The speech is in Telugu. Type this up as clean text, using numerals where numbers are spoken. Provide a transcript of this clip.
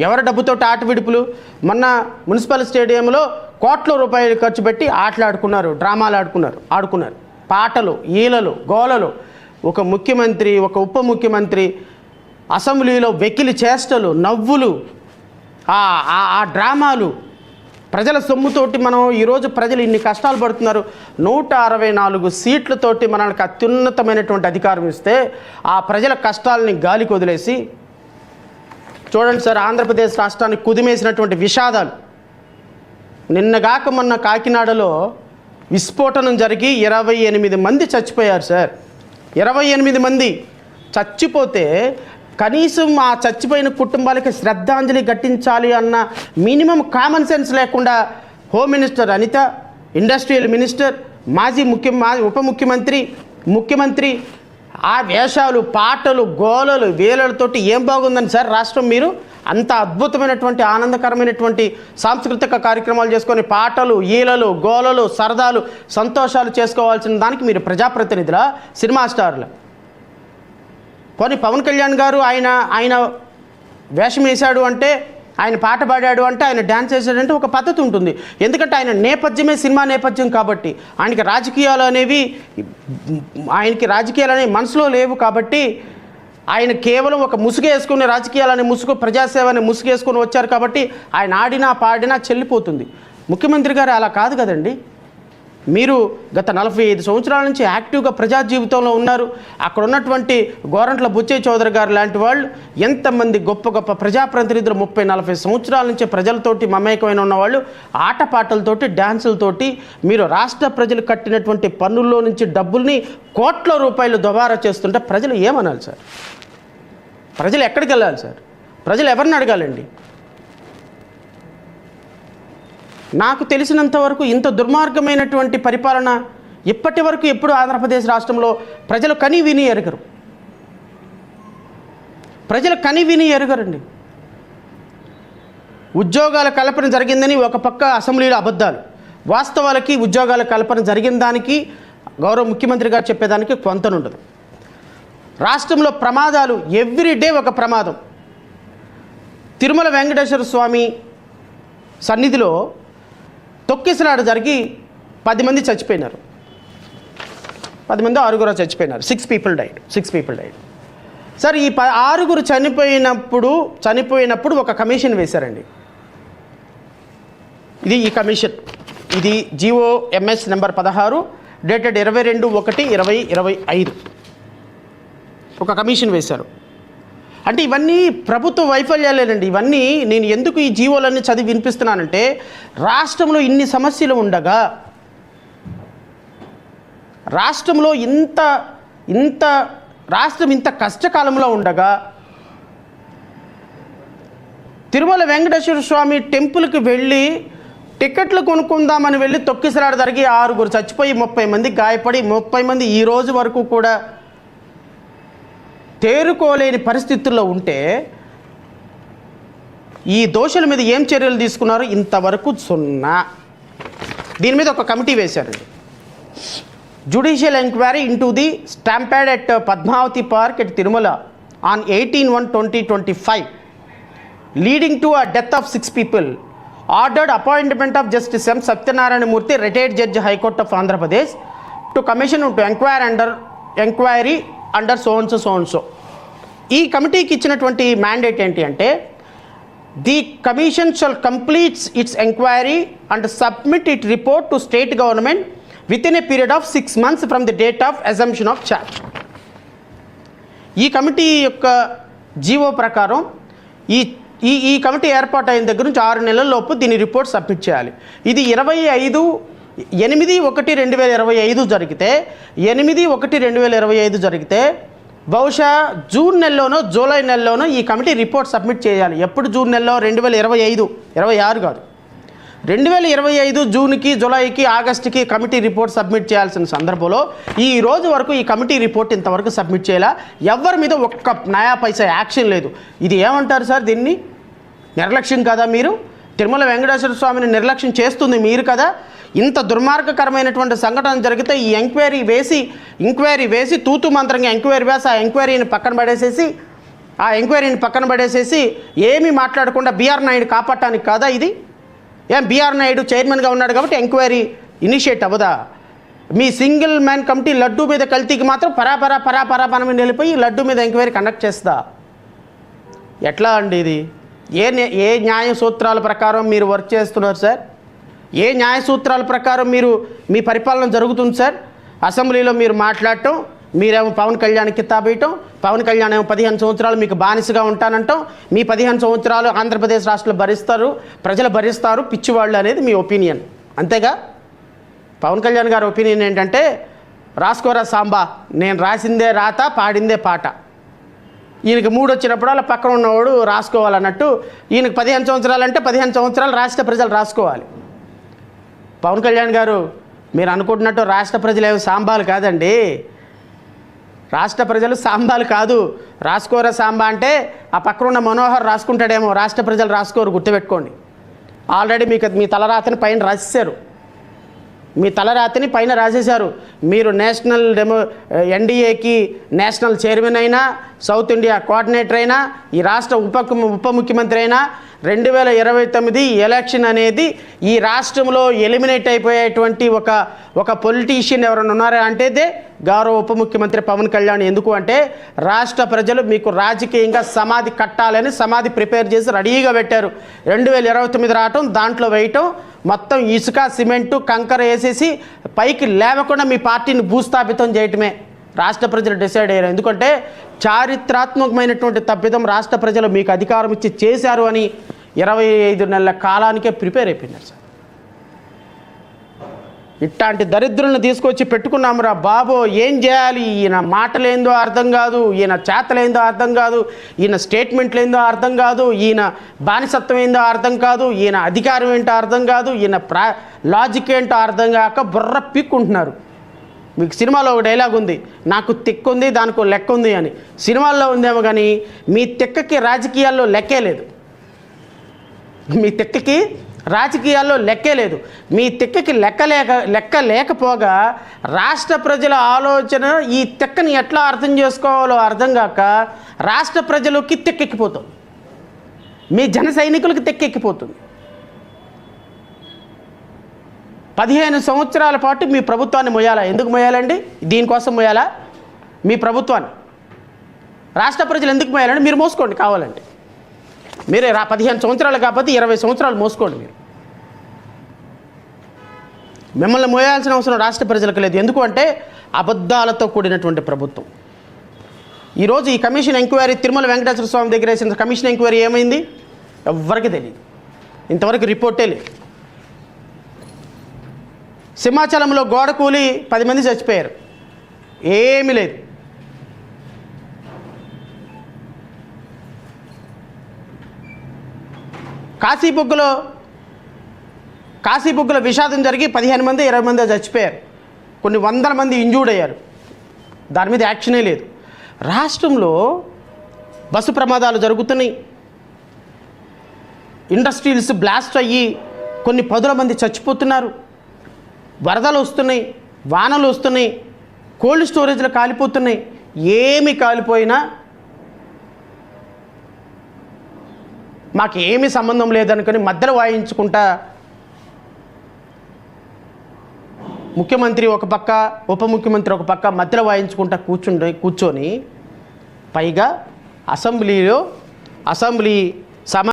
ఎవరి డబ్బుతో ఆట విడుపులు? మొన్న మున్సిపల్ స్టేడియంలో కోట్ల రూపాయలు ఖర్చు పెట్టి ఆటలు ఆడుకున్నారు, డ్రామాలు ఆడుకున్నారు. పాటలు, ఈలలు, గోలలు, ఒక ముఖ్యమంత్రి, ఒక ఉప ముఖ్యమంత్రి అసెంబ్లీలో వెకిలి చేష్టలు, నవ్వులు, ఆ డ్రామాలు, ప్రజల సొమ్ముతోటి మనం ఈరోజు ప్రజలు ఇన్ని కష్టాలు పడుతున్నారు. 164 సీట్లతోటి మనకు అత్యున్నతమైనటువంటి అధికారం ఇస్తే ఆ ప్రజల కష్టాలని గాలికి వదిలేసి చూడండి సార్, ఆంధ్రప్రదేశ్ రాష్ట్రానికి కుదిమేసినటువంటి విషాదాలు. నిన్నగాక మొన్న కాకినాడలో విస్ఫోటనం జరిగి 28 మంది చచ్చిపోయారు సార్. 28 మంది చచ్చిపోతే కనీసం ఆ చచ్చిపోయిన కుటుంబాలకి శ్రద్ధాంజలి ఘటించాలి అన్న మినిమం కామన్ సెన్స్ లేకుండా home minister Anitha, industrial minister, మాజీ ఉప ముఖ్యమంత్రి ఆ వేషాలు, పాటలు, గోలలు, వేలలతోటి ఏం బాగుందని సార్ రాష్ట్రం? మీరు అంత అద్భుతమైనటువంటి ఆనందకరమైనటువంటి సాంస్కృతిక కార్యక్రమాలు చేసుకొని పాటలు, ఈలలు, గోలలు, సరదాలు, సంతోషాలు చేసుకోవాల్సిన దానికి మీరు ప్రజాప్రతినిధుల, సినిమా స్టార్లు? పోనీ పవన్ కళ్యాణ్ గారు ఆయన వేషం వేశాడు అంటే, ఆయన పాట పాడాడు అంటే, ఆయన డ్యాన్స్ వేసాడంటే ఒక పద్ధతి ఉంటుంది. ఎందుకంటే ఆయన నేపథ్యమే సినిమా నేపథ్యం కాబట్టి ఆయనకి రాజకీయాలు అనేవి మనసులో లేవు. కాబట్టి ఆయన కేవలం ఒక ముసుగు వేసుకునే రాజకీయాలనే ముసుగు, ప్రజాసేవ అనే ముసుగు వేసుకొని వచ్చారు కాబట్టి ఆయన ఆడినా పాడినా చెల్లిపోతుంది. ముఖ్యమంత్రి గారు అలా కాదు కదండి. మీరు గత 45 సంవత్సరాల నుంచి యాక్టివ్గా ప్రజా జీవితంలో ఉన్నారు. అక్కడ ఉన్నటువంటి గోరంట్ల బుచ్చయ్య చౌదరి గారు లాంటి వాళ్ళు, ఎంతమంది గొప్ప గొప్ప ప్రజాప్రతినిధులు 30-40 సంవత్సరాల నుంచి ప్రజలతోటి మమేకమైన ఉన్నవాళ్ళు, ఆటపాటలతోటి, డ్యాన్సులతోటి మీరు రాష్ట్ర ప్రజలు కట్టినటువంటి పన్నుల్లో నుంచి డబ్బుల్ని కోట్ల రూపాయలు దుబారా చేస్తుంటే ప్రజలు ఏమనాలి సార్? ప్రజలు ఎక్కడికి వెళ్ళాలి సార్? ప్రజలు ఎవరిని అడగాలండి? నాకు తెలిసినంత వరకు ఇంత దుర్మార్గమైనటువంటి పరిపాలన ఇప్పటి వరకు ఎప్పుడు ఆంధ్రప్రదేశ్ రాష్ట్రంలో ప్రజలు కని విని ఎరగరు. ప్రజలు కని విని ఎరగరండి. ఉద్యోగాల కల్పన జరిగిందని ఒక పక్క అసెంబ్లీలో అబద్ధాలు, వాస్తవాలకి ఉద్యోగాల కల్పన జరిగిన దానికి గౌరవ ముఖ్యమంత్రి గారు చెప్పేదానికి కొంతనుండదు. రాష్ట్రంలో ప్రమాదాలు ఎవ్రీడే ఒక ప్రమాదం. తిరుమల వెంకటేశ్వర స్వామి సన్నిధిలో తొక్కిసలాట జరిగి 10 మంది చచ్చిపోయినారు. 10 మంది 6 చచ్చిపోయినారు. 6 people died. సార్, ఈ 6 చనిపోయినప్పుడు ఒక కమిషన్ వేశారండి. ఈ కమిషన్ ఇది GOMS నెంబర్ 16 డేటెడ్ 22/1/2025 ఒక కమిషన్ వేశారు. అంటే ఇవన్నీ ప్రభుత్వ వైఫల్యాలేనండి. ఇవన్నీ నేను ఎందుకు ఈ జీవోలన్నీ చదివి వినిపిస్తున్నానంటే, రాష్ట్రంలో ఇన్ని సమస్యలు ఉండగా, రాష్ట్రంలో రాష్ట్రం ఇంత కష్టకాలంలో ఉండగా, తిరుమల వెంకటేశ్వర స్వామి టెంపుల్కి వెళ్ళి టికెట్లు కొనుక్కుందామని వెళ్ళి తొక్కిసలాట జరిగి 6 చచ్చిపోయి 30 మంది గాయపడి 30 మంది ఈ రోజు వరకు కూడా తేరుకోలేని పరిస్థితుల్లో ఉంటే ఈ దోషుల మీద ఏం చర్యలు తీసుకున్నారు? ఇంతవరకు 0. దీని మీద ఒక కమిటీ వేశారండి. Judicial enquiry into the stampede at Padmavathi park at Tirumala on 18/1/2025 leading to a death of 6 people ordered appointment of Justice M. Satyanarayana Murthy, retired Judge, High Court of Andhra Pradesh, to commission to enquiry under so and so. ఈ కమిటీకి ఇచ్చినటువంటి మ్యాండేట్ ఏంటి అంటే, the commission shall completes it's enquiry and submit it report to state government with in a period of 6 months from the date of assumption of charge. ఈ కమిటీ యొక్క జీవో ప్రకారం ఈ కమిటీ ఏర్పాటు అయిన దగ్గర నుంచి 6 నెలల లోపు దీని రిపోర్ట్ సబ్మిట్ చేయాలి. ఇది 8/1/2025 జరిగితే, 8/1/2025 జరిగితే బహుశా జూన్ నెలలోనో జూలై నెలలోనో ఈ కమిటీ రిపోర్ట్ సబ్మిట్ చేయాలి. ఎప్పుడు? జూన్ నెలలో 2025, 26 కాదు, 2025 జూన్కి, జూలైకి, ఆగస్టుకి కమిటీ రిపోర్ట్ సబ్మిట్ చేయాల్సిన సందర్భంలో ఈ రోజు వరకు ఈ కమిటీ రిపోర్ట్ ఇంతవరకు సబ్మిట్ చేయాలా? ఎవరి మీద ఒక్క నయా పైసా యాక్షన్ లేదు. ఇది ఏమంటారు సార్? దీన్ని నిర్లక్ష్యం కదా? మీరు తిరుమల వెంకటేశ్వర స్వామిని నిర్లక్ష్యం చేస్తుంది మీరు కదా? ఇంత దుర్మార్గకరమైనటువంటి సంఘటన జరిగితే ఈ ఎంక్వైరీ వేసి తూతు మంత్రంగా ఎంక్వైరీ వేసి ఆ ఎంక్వైరీని పక్కన పడేసేసి ఆ ఎంక్వైరీని పక్కన పడేసేసి ఏమీ మాట్లాడకుండా బీఆర్ నాయుడు కాపాడటానికి కాదా ఇది? ఏం బీఆర్ నాయుడు చైర్మన్గా ఉన్నాడు కాబట్టి ఎంక్వైరీ ఇనిషియేట్ అవ్వదా? మీ సింగిల్ మ్యాన్ కమిటీ లడ్డూ మీద కల్తీకి మాత్రం పరాపరమని వెళ్ళిపోయి లడ్డూ మీద ఎంక్వైరీ కండక్ట్ చేస్తా? ఎట్లా అండి ఇది? ఏ న్యాయ సూత్రాల ప్రకారం మీరు వర్క్ చేస్తున్నారు సార్? ఏ న్యాయ సూత్రాల ప్రకారం మీ పరిపాలన జరుగుతుంది సార్? అసెంబ్లీలో మీరు మాట్లాడటం, మీరేమో పవన్ కళ్యాణ్ కితాబేయటం, పవన్ కళ్యాణ్ ఏమో 15 సంవత్సరాలు మీకు బానిసగా ఉంటానంటాం, మీ 15 సంవత్సరాలు ఆంధ్రప్రదేశ్ రాష్ట్రంలో భరిస్తారు, ప్రజలు భరిస్తారు పిచ్చివాళ్ళు అనేది మీ ఒపీనియన్, అంతేగా? పవన్ కళ్యాణ్ గారి ఒపీనియన్ ఏంటంటే రాసుకోరా సాంబా, నేను రాసిందే రాత పాడిందే పాట. ఈయనకి 3 వచ్చినప్పుడు అలా పక్కన ఉన్నవాడు రాసుకోవాలన్నట్టు, ఈయనకి 15 సంవత్సరాలు అంటే 15 సంవత్సరాలు రాష్ట్ర ప్రజలు రాసుకోవాలి. పవన్ కళ్యాణ్ గారు, మీరు అనుకుంటున్నట్టు రాష్ట్ర ప్రజలు ఏమి సాంబాలు కాదండి. రాష్ట్ర ప్రజలు సాంబాలు కాదు. రాసుకోరా సాంబా అంటే ఆ పక్కన ఉన్న మనోహర్ రాసుకుంటాడేమో, రాష్ట్ర ప్రజలు రాసుకోరు, గుర్తుపెట్టుకోండి. ఆల్రెడీ మీ తలరాతని పైన రాసేశారు, మీ తలరాతని పైన రాసేశారు. మీరు ఎన్డీఏకి నేషనల్ చైర్మన్ అయినా, సౌత్ ఇండియా కోఆర్డినేటర్ అయినా, ఈ రాష్ట్ర ఉప ముఖ్యమంత్రి అయినా 2029 ఎలక్షన్ అనేది ఈ రాష్ట్రంలో ఎలిమినేట్ అయిపోయేటువంటి ఒక పొలిటీషియన్ ఎవరైనా ఉన్నారా అంటే గౌరవ ఉప ముఖ్యమంత్రి పవన్ కళ్యాణ్. ఎందుకు అంటే రాష్ట్ర ప్రజలు మీకు రాజకీయంగా సమాధి కట్టాలని సమాధి ప్రిపేర్ చేసి రెడీగా పెట్టారు. 2029 రావటం, దాంట్లో వేయటం, మొత్తం ఇసుక సిమెంటు కంకర వేసేసి పైకి లేవకుండా మీ పార్టీని భూస్థాపితం చేయటమే రాష్ట్ర ప్రజలు డిసైడ్ అయ్యారు. ఎందుకంటే చారిత్రాత్మకమైనటువంటి తప్పిదం రాష్ట్ర ప్రజలు మీకు అధికారం ఇచ్చి చేశారు అని 25 నెలల కాలానికే ప్రిపేర్ అయిపోయినారు సార్. ఇట్లాంటి దరిద్రులను తీసుకొచ్చి పెట్టుకున్నామురా బాబో, ఏం చేయాలి? ఈయన మాటలేందో అర్థం కాదు, ఈయన చేతలేందో అర్థం కాదు, ఈయన స్టేట్మెంట్లేందో అర్థం కాదు, ఈయన బానిసత్వం ఏందో అర్థం కాదు, ఈయన అధికారం ఏంటో అర్థం కాదు, ఈయన లాజిక్ ఏంటో అర్థం కాక బుర్ర పీక్కుంటున్నారు. మీకు సినిమాలో ఒక డైలాగ్ ఉంది, నాకు తిక్కుంది దానికి లెక్క ఉంది అని. సినిమాల్లో ఉందేమో కానీ మీ తిక్కకి రాజకీయాల్లో లెక్కే లేదు. మీ తిక్కకి రాజకీయాల్లో లెక్కే లేదు. మీ తిక్కకి లెక్క లేకపోగా రాష్ట్ర ప్రజల ఆలోచన ఈ తిక్కని ఎట్లా అర్థం చేసుకోవాలో అర్థం కాక రాష్ట్ర ప్రజలకి తిక్కెక్కిపోతుంది, మీ జన సైనికులకి తిక్కెక్కిపోతుంది. 15 సంవత్సరాల పాటు మీ ప్రభుత్వాన్ని మోయాలా? ఎందుకు మోయాలండి? దీనికోసం మోయాలా మీ ప్రభుత్వాన్ని? రాష్ట్ర ప్రజలు ఎందుకు మోయాలండి? మీరు మోసుకోండి కావాలంటే. మీరే 15 సంవత్సరాలు కాకపోతే 20 సంవత్సరాలు మోసుకోండి. మిమ్మల్ని మోయాల్సిన అవసరం రాష్ట్ర ప్రజలకు లేదు. ఎందుకు అంటే అబద్ధాలతో కూడినటువంటి ప్రభుత్వం. ఈరోజు ఈ కమిషన్ ఎంక్వైరీ తిరుమల వెంకటేశ్వర స్వామి దగ్గర వేసిన కమిషన్ ఎంక్వైరీ ఏమైంది? ఎవ్వరికి తెలియదు, ఇంతవరకు రిపోర్టే లేదు. సింహాచలంలో గోడ కూలి 10 మంది చచ్చిపోయారు, ఏమీ లేదు. కాశీబుగ్గలో విషాదం జరిగి 15 మంది 20 మంది చచ్చిపోయారు, కొన్ని వందల మంది ఇంజూర్డ్ అయ్యారు, దాని మీద యాక్షనే లేదు. రాష్ట్రంలో బస్సు ప్రమాదాలు జరుగుతున్నాయి, ఇండస్ట్రీస్ బ్లాస్ట్ అయ్యి కొన్ని 10ల మంది చచ్చిపోతున్నారు, వరదలు వస్తున్నాయి, వానలు వస్తున్నాయి, కోల్డ్ స్టోరేజ్లు కాలిపోతున్నాయి. ఏమి కాలిపోయినా మాకేమీ సంబంధం లేదనుకొని మధ్యలో వాయించుకుంటా ముఖ్యమంత్రి ఒక పక్క, ఉప ముఖ్యమంత్రి ఒక పక్క మధ్యలో వాయించుకుంటా కూర్చొని పైగా అసెంబ్లీ